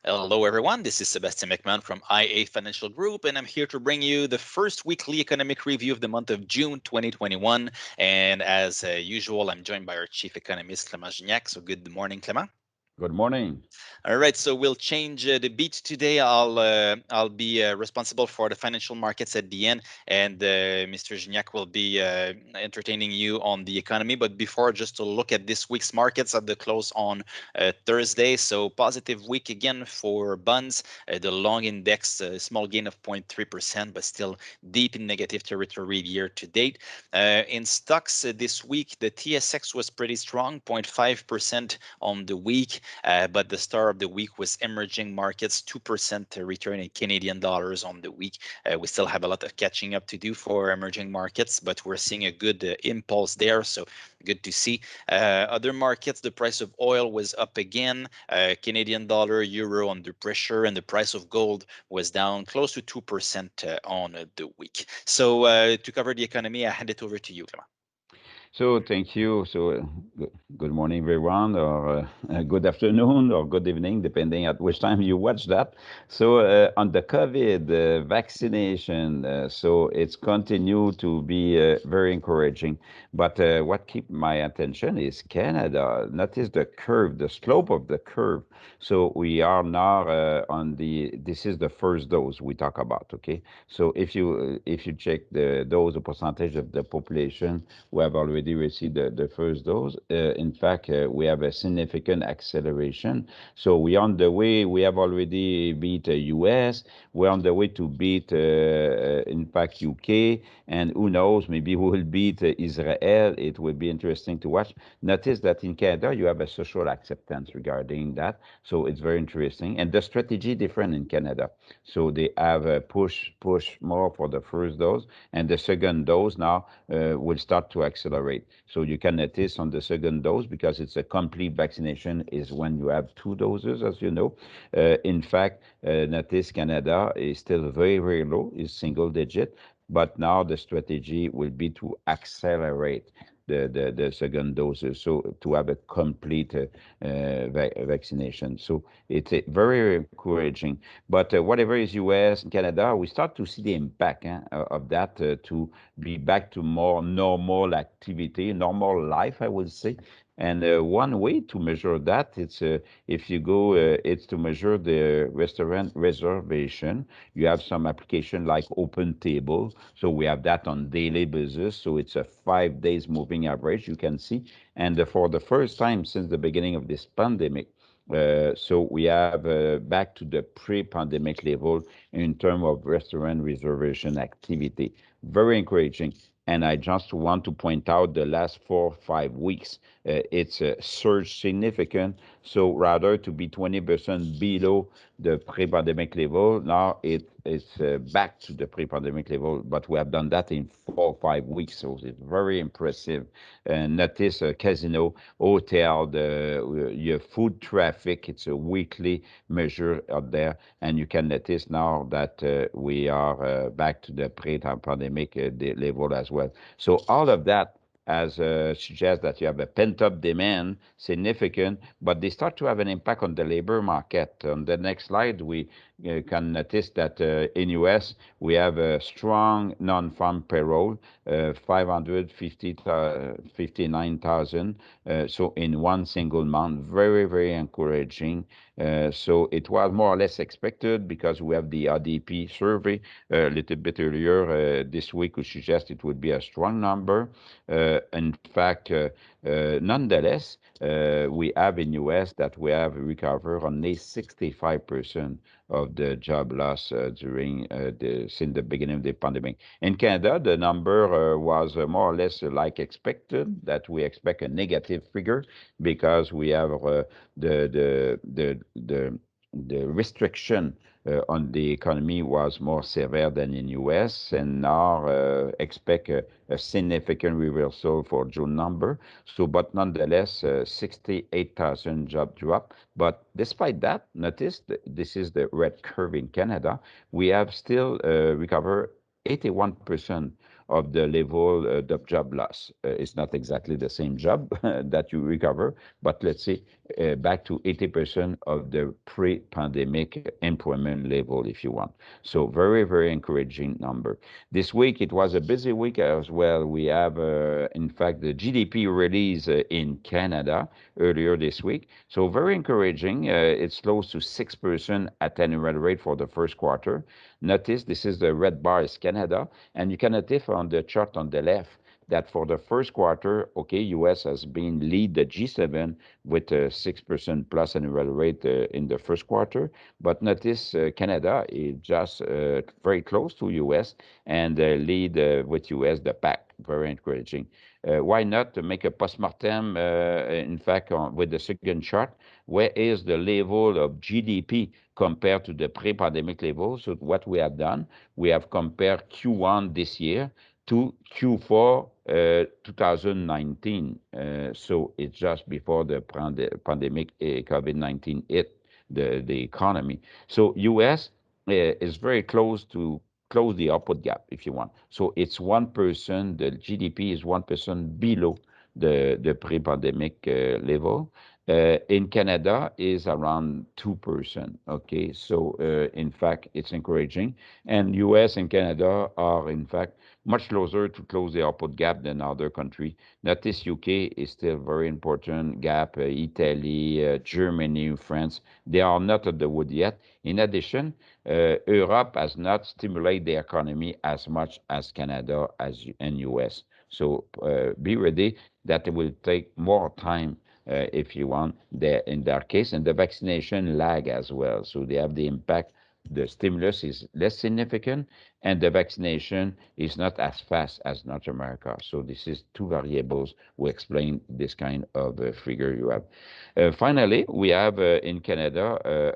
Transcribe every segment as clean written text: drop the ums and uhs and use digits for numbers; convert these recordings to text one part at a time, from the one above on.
Hello, everyone. This is Sebastian McMahon from IA Financial Group, and I'm here to bring you the first weekly economic review of the month of June 2021. And as usual, I'm joined by our chief economist, Clément Gignac. So, good morning, Clément. Good morning. All right, so we'll change the beat today. I'll be responsible for the financial markets at the end, and Mr. Gignac will be entertaining you on the economy. But before, just to look at this week's markets at the close on Thursday. So positive week again for bonds. The long index, small gain of 0.3%, but still deep in negative territory year to date. In stocks this week, the TSX was pretty strong, 0.5% on the week. But the star of the week was emerging markets, 2% return in Canadian dollars on the week. We still have a lot of catching up to do for emerging markets, but we're seeing a good impulse there. So good to see. Other markets, the price of oil was up again. Canadian dollar, euro under pressure, and the price of gold was down close to 2% on the week. So to cover the economy, I hand it over to you, Clement. So thank you. Good morning, everyone, or good afternoon, or good evening, depending at which time you watch that. On the COVID vaccination, so it's continued to be very encouraging. But what keep my attention is Canada. Notice the curve, the slope of the curve. So we are now this is the first dose we talk about, okay? So if you check the dose, the percentage of the population who have already received the first dose. In fact, we have a significant acceleration. So we're on the way. We have already beat the US. We're on the way to beat, in fact, UK. And who knows, maybe we will beat Israel. It will be interesting to watch. Notice that in Canada, you have a social acceptance regarding that. So it's very interesting. And the strategy different in Canada. So they have a push more for the first dose. And the second dose now will start to accelerate. So you can notice on the second dose, because it's a complete vaccination, is when you have two doses, as you know. In fact, notice Canada is still very, very low, is single digit, but now the strategy will be to accelerate the second doses, so to have a complete vaccination. So it's very encouraging. But whatever is US and Canada, we start to see the impact of that to be back to more normal activity, normal life, I would say. And one way to measure that, it's if you go, it's to measure the restaurant reservation. You have some application like Open Table. So we have that on daily basis. So it's a 5 days moving average, you can see. And for the first time since the beginning of this pandemic, so we have back to the pre-pandemic level in terms of restaurant reservation activity. Very encouraging. And I just want to point out the last 4 or 5 weeks, it's surged significant. So rather to be 20% below the pre-pandemic level, now it's back to the pre-pandemic level, but we have done that in 4 or 5 weeks. So it's very impressive. And notice casino, hotel, your food traffic, it's a weekly measure out there. And you can notice now that we are back to the pre-pandemic level as well. So all of that as suggests that you have a pent-up demand, significant, but they start to have an impact on the labor market. On the next slide, we can notice that in US, we have a strong non-farm payroll, 559,000. So in one single month, very, very encouraging. So it was more or less expected because we have the RDP survey a little bit earlier this week, which suggests it would be a strong number. In fact, nonetheless, we have in US that we have recovered only 65% of the job loss since the beginning of the pandemic. In Canada, the number was more or less like expected, that we expect a negative figure because we have the restriction on the economy was more severe than in US, and now expect a significant reversal for June number. So, but nonetheless, 68,000 job drop. But despite that, notice this is the red curve in Canada. We have still recovered 81% of the level of job loss. It's not exactly the same job that you recover, but let's say back to 80% of the pre-pandemic employment level, if you want. So very, very encouraging number. This week, it was a busy week as well. We have, in fact, the GDP release in Canada earlier this week. So very encouraging. It's close to 6% at annual rate for the first quarter. Notice this is the red bar is Canada, and you can notice on the chart on the left that for the first quarter, okay, US has been lead the G7 with a 6% plus annual rate in the first quarter. But notice Canada is just very close to US and lead with US the pack. Very encouraging. Why not to make a postmortem, in fact, with the second chart? Where is the level of GDP compared to the pre-pandemic level? So what we have done, we have compared Q1 this year to Q4 2019. So it's just before the pandemic COVID-19 hit the economy. So US is very close to close the output gap, if you want. So it's 1%, the GDP is 1% below the pre-pandemic level. In Canada is around 2%. Okay, so in fact, it's encouraging. And US and Canada are, in fact, much closer to close the output gap than other countries. Notice UK is still very important gap. Italy, Germany, France, they are not at the wood yet. In addition, Europe has not stimulated the economy as much as Canada and US. So be ready that it will take more time if you want, in their case, and the vaccination lag as well. So they have the impact. The stimulus is less significant, and the vaccination is not as fast as North America. So this is two variables who explain this kind of figure you have. Finally, we have in Canada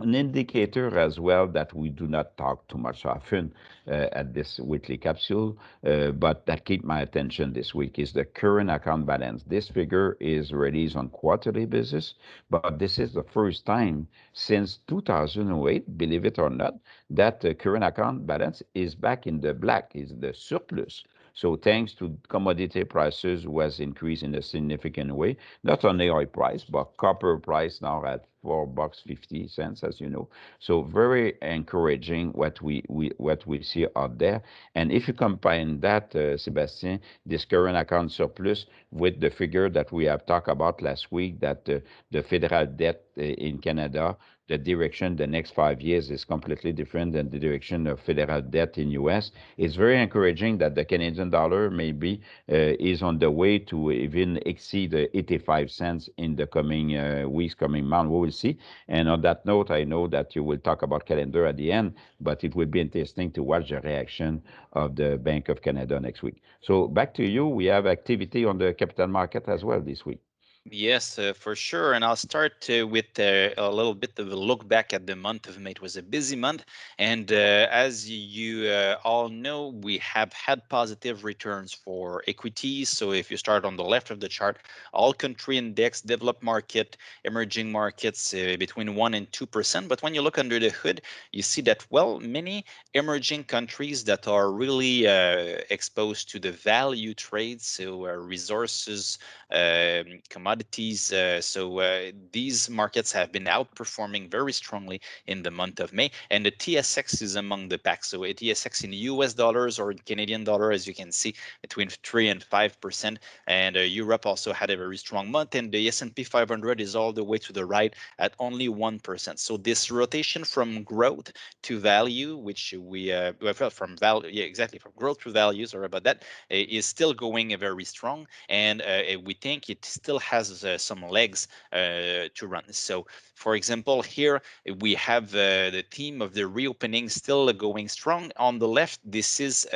an indicator as well that we do not talk too much often at this weekly capsule, but that keep my attention this week is the current account balance. This figure is released on quarterly basis, but this is the first time since 2008, believe it or not, that the current account balance is back in the black, is the surplus. So thanks to commodity prices was increased in a significant way, not only oil price, but copper price now at $4.50, as you know. So very encouraging what we see out there. And if you combine that, Sebastien, this current account surplus with the figure that we have talked about last week, that the federal debt in Canada, the direction the next 5 years is completely different than the direction of federal debt in US. It's very encouraging that the Canadian dollar maybe is on the way to even exceed 85 cents in the coming weeks, coming month. We will see. And on that note, I know that you will talk about calendar at the end, but it will be interesting to watch the reaction of the Bank of Canada next week. So back to you. We have activity on the capital market as well this week. Yes, for sure. And I'll start with a little bit of a look back at the month of May. It was a busy month. And as you all know, we have had positive returns for equities. So if you start on the left of the chart, all country index, developed market, emerging markets between 1 and 2%. But when you look under the hood, you see that, well, many emerging countries that are really exposed to the value trades, so resources, commodities. So these markets have been outperforming very strongly in the month of May. And the TSX is among the pack. So a TSX in US dollars or in Canadian dollar, as you can see, between 3 and 5%. And Europe also had a very strong month. And the S&P 500 is all the way to the right at only 1%. So this rotation from growth to value, which we from value, yeah, exactly, from growth to value, sorry about that, is still going very strong. And we think it still has some legs to run. So, for example, here we have the theme of the reopening still going strong. On the left, this is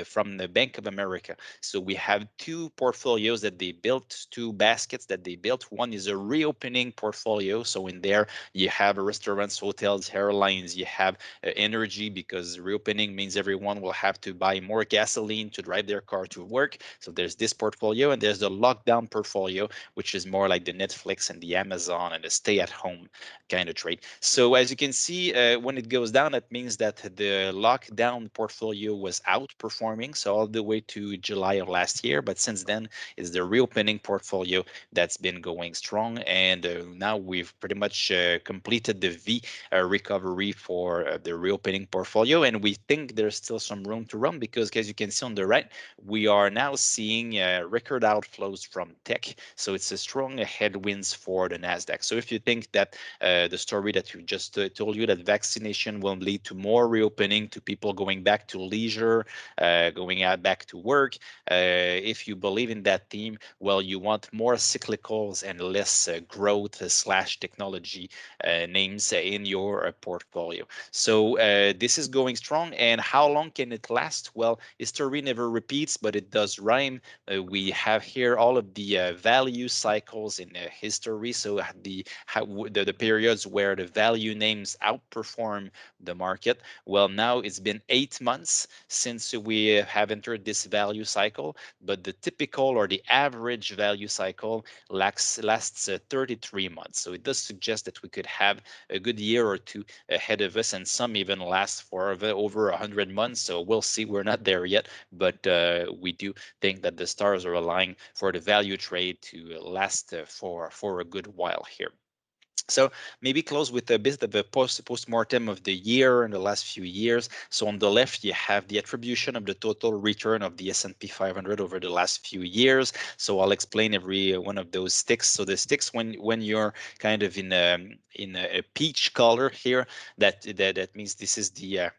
from the Bank of America. So we have two portfolios that they built, two baskets that they built. One is a reopening portfolio. So in there, you have restaurants, hotels, airlines, you have energy, because reopening means everyone will have to buy more gasoline to drive their car to work. So there's this portfolio, and there's the lockdown portfolio, which is more like the Netflix and the Amazon and the stay-at-home kind of trade. So as you can see, when it goes down, that means that the lockdown portfolio was outperforming, so all the way to July of last year. But since then, it's the reopening portfolio that's been going strong, and now we've pretty much completed the V recovery for the reopening portfolio, and we think there's still some room to run because, as you can see on the right, we are now seeing record outflows from tech. So it's a strong headwinds for the Nasdaq. So if you think that the story that you just told you, that vaccination will lead to more reopening, to people going back to leisure, going out back to work, if you believe in that theme, well, you want more cyclicals and less growth slash technology names in your portfolio. So this is going strong. And how long can it last? Well, history never repeats, but it does rhyme. We have here all of the value cycles in history. So the periods where the value names outperform the market. Well, now it's been 8 months since we have entered this value cycle, but the typical or the average value cycle lasts 33 months. So it does suggest that we could have a good year or two ahead of us, and some even last for over 100 months. So we'll see. We're not there yet, but we do think that the stars are aligning for the value trade to last for a good while here. So maybe close with a bit of a post-mortem of the year and the last few years. So on the left, you have the attribution of the total return of the S&P 500 over the last few years. So I'll explain every one of those sticks. So the sticks, when you're kind of in a peach color here, that means this is the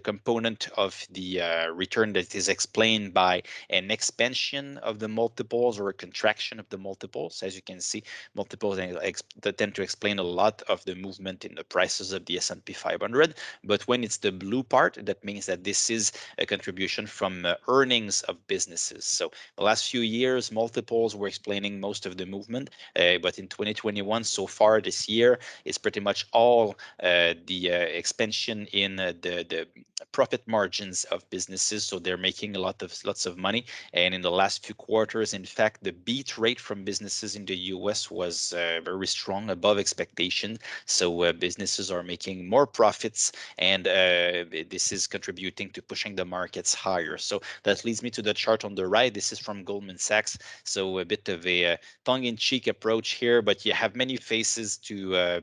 component of the return that is explained by an expansion of the multiples or a contraction of the multiples. As you can see, multiples that tend to explain a lot of the movement in the prices of the S&P 500. But when it's the blue part, that means that this is a contribution from earnings of businesses. So the last few years, multiples were explaining most of the movement. But in 2021, so far this year, it's pretty much all the expansion in the profit margins of businesses. So they're making lots of money. And in the last few quarters, in fact, the beat rate from businesses in the US was very strong, above expectation. So businesses are making more profits, and this is contributing to pushing the markets higher. So that leads me to the chart on the right. This is from Goldman Sachs. So a bit of a tongue-in-cheek approach here, but you have many faces to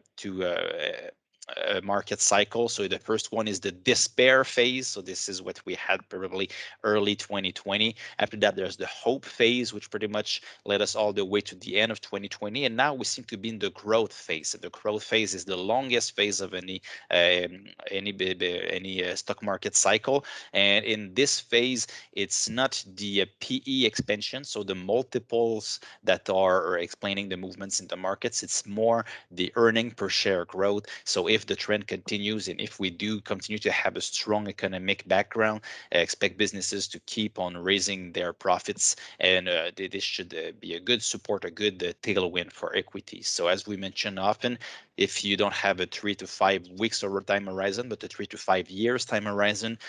market cycle. So the first one is the despair phase. So this is what we had probably early 2020. After that, there's the hope phase, which pretty much led us all the way to the end of 2020. And now we seem to be in the growth phase. And the growth phase is the longest phase of any stock market cycle. And in this phase, it's not the PE expansion, so the multiples that are explaining the movements in the markets. It's more the earning per share growth. So if the trend continues, and if we do continue to have a strong economic background, expect businesses to keep on raising their profits, and this should be a good support, a good tailwind for equities. So as we mention often, if you don't have a 3 to 5 weeks over time horizon, but a 3 to 5 years time horizon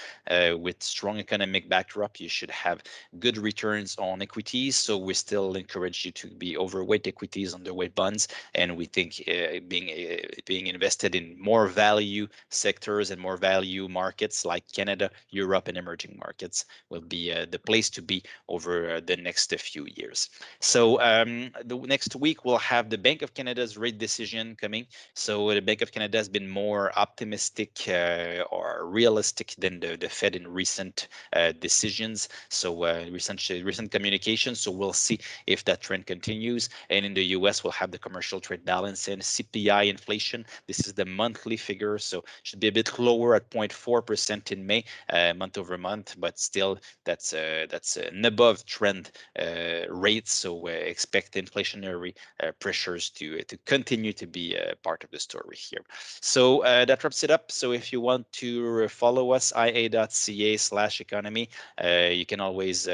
with strong economic backdrop, you should have good returns on equities. So we still encourage you to be overweight equities, underweight bonds, and we think being invested in more value sectors and more value markets like Canada, Europe, and emerging markets will be the place to be over the next few years. So the next week we'll have the Bank of Canada's rate decision coming. So the Bank of Canada has been more optimistic or realistic than the Fed in recent decisions. So recent communications. So we'll see if that trend continues. And in the US, we'll have the commercial trade balance and CPI inflation. This is the monthly figure, so should be a bit lower at 0.4% in May, month over month, but still that's an above trend rate. So expect inflationary pressures to continue to be part of the story here. So that wraps it up. So if you want to follow us, ia.ca/economy, you can always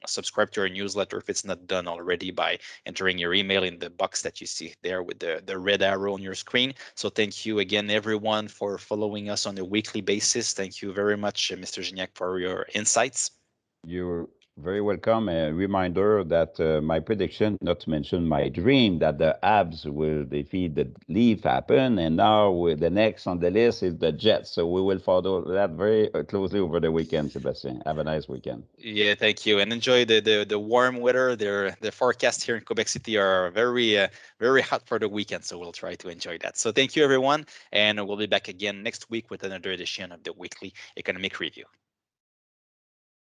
subscribe to our newsletter if it's not done already by entering your email in the box that you see there with the red arrow on your screen. So thank you again, everyone, for following us on a weekly basis. Thank you very much, Mr. Gignac, for your insights. You're Very welcome. A reminder that my prediction, not to mention my dream, that the Abs will defeat the Leaf happen, and now the next on the list is the Jets. So we will follow that very closely over the weekend, Sebastien. Have a nice weekend. Yeah, thank you, and enjoy the warm weather. The forecasts here in Quebec City are very hot for the weekend, so we'll try to enjoy that. So thank you, everyone, and we'll be back again next week with another edition of the weekly economic review.